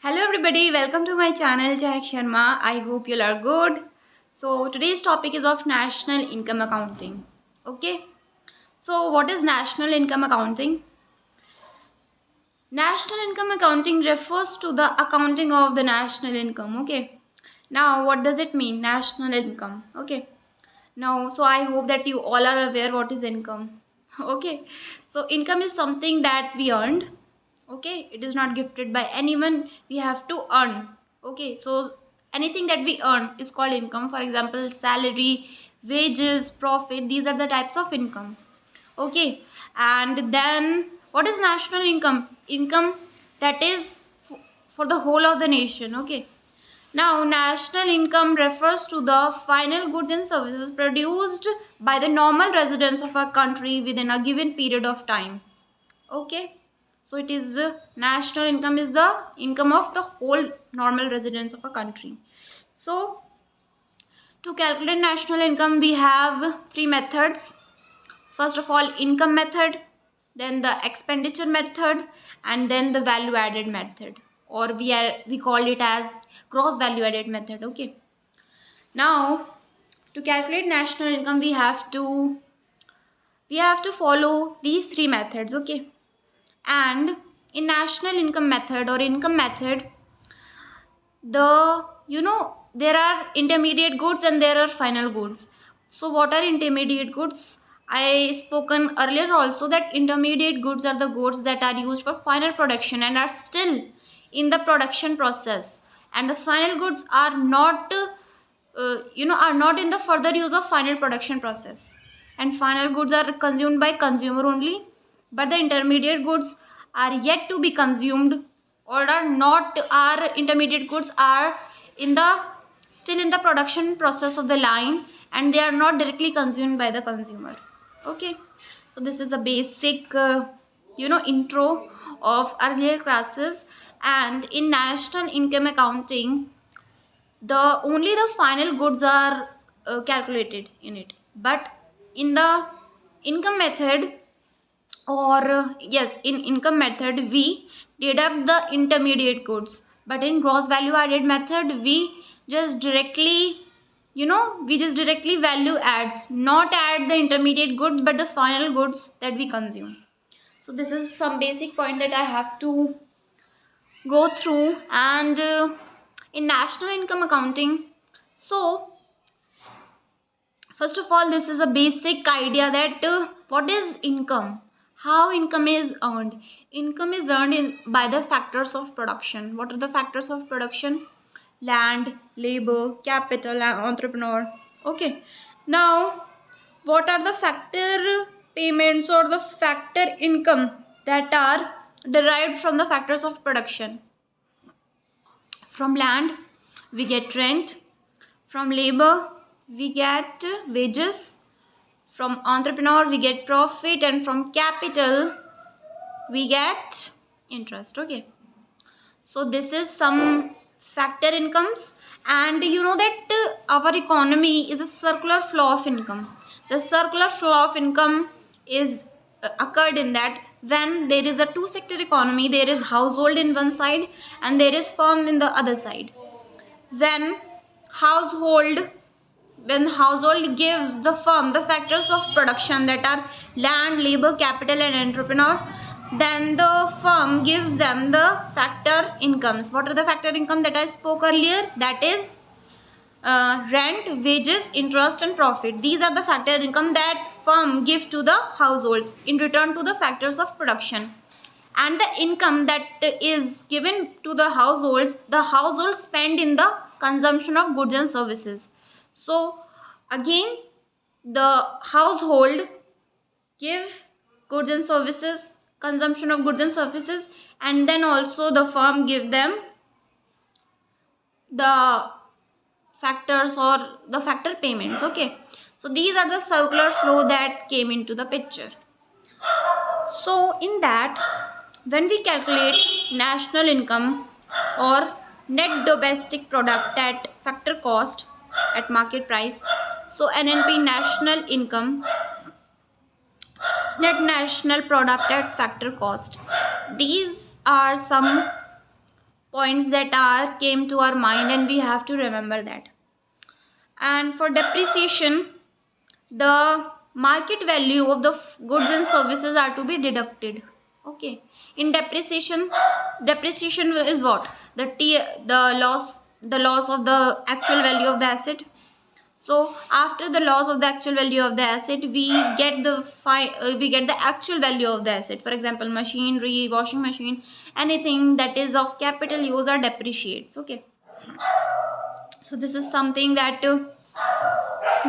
Hello everybody, welcome to my channel Chahak Sharma. I hope you all are good. So today's topic is of national income accounting. Okay. So what is national income accounting? National income accounting refers to the accounting of the national income. Okay. Now what does it mean? National income. Okay. Now so I hope that you all are aware what is income. Okay. So income is something that we earned. Okay, it is not gifted by anyone, we have to earn. Okay, so anything that we earn is called income. For example, salary, wages, profit, these are the types of income. Okay, and then what is national income? That is for the whole of the nation. Okay, now national income refers to the final goods and services produced by the normal residents of a country within a given period of time. Okay, so it is national income is the income of the whole normal residents of a country. So to calculate national income we have three methods. First of all, income method, then the expenditure method, and then the value added method, or we call it as gross value added method. Okay, now to calculate national income we have to follow these three methods. Okay, and in national income method or income method, there are intermediate goods and there are final goods. So what are intermediate goods? I spoken earlier also that intermediate goods are the goods that are used for final production and are still in the production process, and the final goods are not in the further use of final production process, and final goods are consumed by consumer only, but the intermediate goods are yet to be consumed, or are not our intermediate goods are in the still in the production process of the line, and they are not directly consumed by the consumer. Okay, so this is a basic intro of earlier classes. And in national income accounting, the final goods are calculated in it, but in the income method, or yes, in income method we deduct the intermediate goods, but in gross value added method just directly we just directly value adds, not add the intermediate goods but the final goods that we consume. So this is some basic point that I have to go through. And in national income accounting, so first of all, this is a basic idea that what is income, how income is earned. Income is earned by the factors of production. What are the factors of production? Land, labor, capital, and entrepreneur. Okay, now what are the factor payments or the factor income that are derived from the factors of production? From land we get rent, from labor we get wages, from entrepreneur we get profit, and from capital we get interest. Okay, so this is some factor incomes. And you know that our economy is a circular flow of income. The circular flow of income is occurred in that when there is a two sector economy, there is household in one side and there is firm in the other side. when household when household gives the firm the factors of production, that are land, labor, capital, and entrepreneur, then the firm gives them the factor incomes. What are the factor income that I spoke earlier? That is rent, wages, interest, and profit. These are the factor income that firm gives to the households in return to the factors of production. And the income that is given to the households spend in the consumption of goods and services. So again, the household give goods and services, consumption of goods and services, and then also the firm give them the factors or the factor payments. Okay, so these are the circular flow that came into the picture. So in that, when we calculate national income or net domestic product at factor cost at market price, so NNP, national income, net national product at factor cost, these are some points that are came to our mind, and we have to remember that. And for depreciation, the market value of the goods and services are to be deducted. Okay, in depreciation, depreciation is what? The loss of the actual value of the asset. So after the loss of the actual value of the asset, we get the actual value of the asset. For example, machinery, washing machine, anything that is of capital use are depreciates. Okay, so this is something that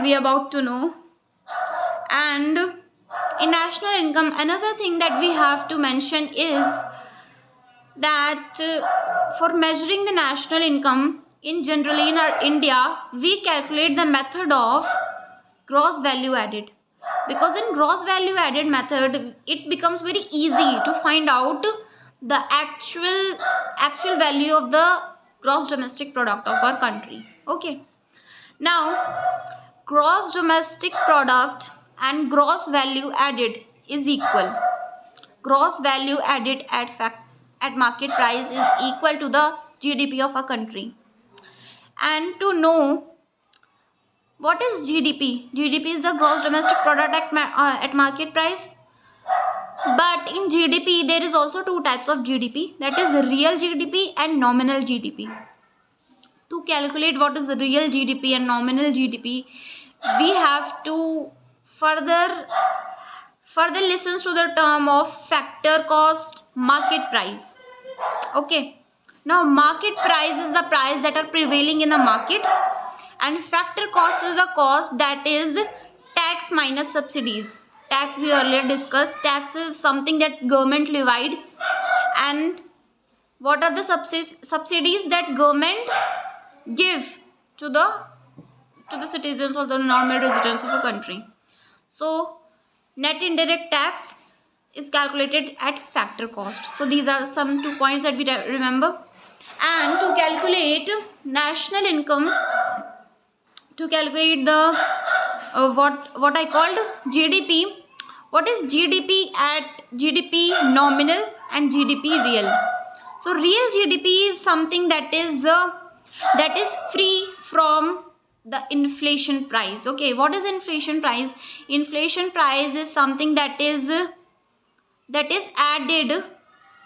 we are about to know. And in national income, another thing that we have to mention is that for measuring the national income in generally in our India, we calculate the method of gross value added, because in gross value added method it becomes very easy to find out the actual value of the gross domestic product of our country. Okay, now gross domestic product and gross value added is equal. Gross value added at market price is equal to the GDP of a country. And to know what is GDP? GDP is the gross domestic product at market price. But in GDP, there is also two types of GDP, that is real GDP and nominal GDP. To calculate what is real GDP and nominal GDP, we have to further listens to the term of factor cost market price. Okay, now market price is the price that are prevailing in the market, and factor cost is the cost that is tax minus subsidies. Tax we earlier discussed. Tax is something that government levied, and what are the subsidies that government give to the citizens or the normal residents of a country. So net indirect tax is calculated at factor cost. So these are some 2 points that we remember. And to calculate national income, to calculate the what I called GDP. What is GDP at GDP nominal and GDP real? So real GDP is something that is free from the inflation price. Okay, what is inflation price? Inflation price is something that is added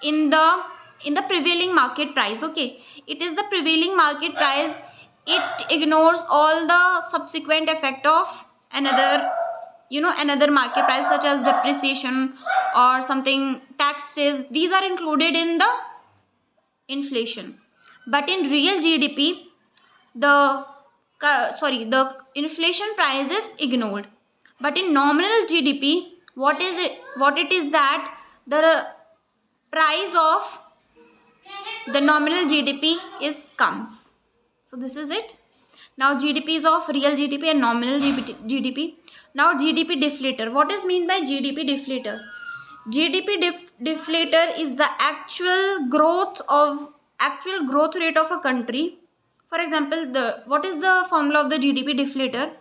in the prevailing market price. Okay, it is the prevailing market price. It ignores all the subsequent effect of another market price, such as depreciation or something, taxes. These are included in the inflation. But in real GDP, the inflation price is ignored. But in nominal GDP, what it is that the price of the nominal GDP comes. So this is it. Now GDP is of real GDP and nominal GDP. Now GDP deflator. What is mean by GDP deflator? GDP deflator is the actual growth rate of a country. For example, what is the formula of the GDP deflator?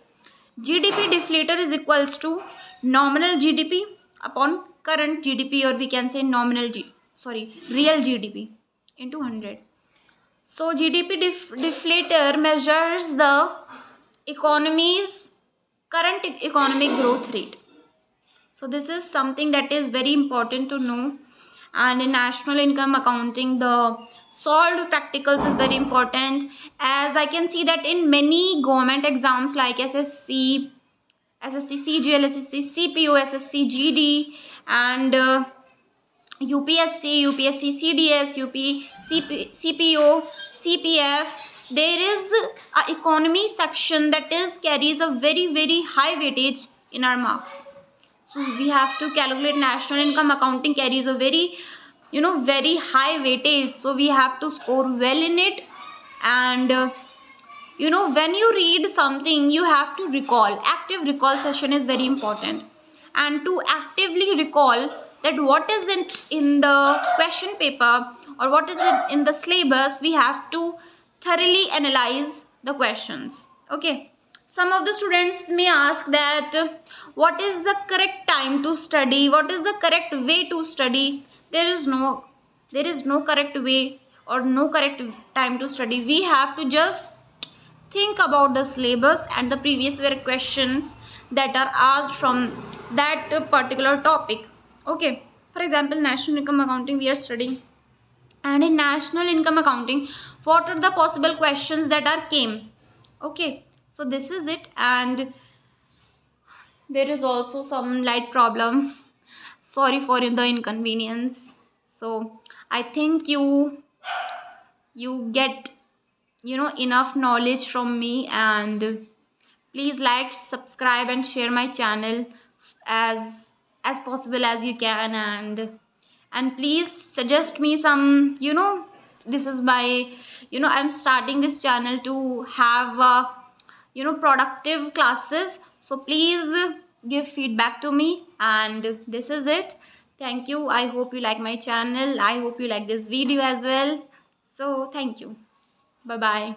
GDP deflator is equals to nominal GDP upon current GDP, or we can say real GDP into 100. So GDP deflator measures the economy's current economic growth rate. So this is something that is very important to know. And in national income accounting, the solved practicals is very important, as I can see that in many government exams like SSC CGL, SSC CPO, SSC GD, and UPSC CDS, CPO, CPF, there is a economy section that carries a very, very high weightage in our marks. So we have to calculate national income accounting carries a very very high weightage. So we have to score well in it. And when you read something, you have to recall. Active recall session is very important. And to actively recall that what is in the question paper or what is in the syllabus, we have to thoroughly analyze the questions. Okay. Some of the students may ask that what is the correct time to study? What is the correct way to study? There is no correct way or no correct time to study. We have to just think about the syllabus and the previous year questions that are asked from that particular topic. Okay, for example, national income accounting we are studying, and in national income accounting, what are the possible questions that are came? Okay, so this is it. And there is also some light problem. Sorry for the inconvenience. So I think you get enough knowledge from me, and please like, subscribe and share my channel as possible as you can. And please suggest me some, this is my, I'm starting this channel to have productive classes. So please give feedback to me. And this is it. Thank you. I hope you like my channel. I hope you like this video as well. So thank you. Bye bye.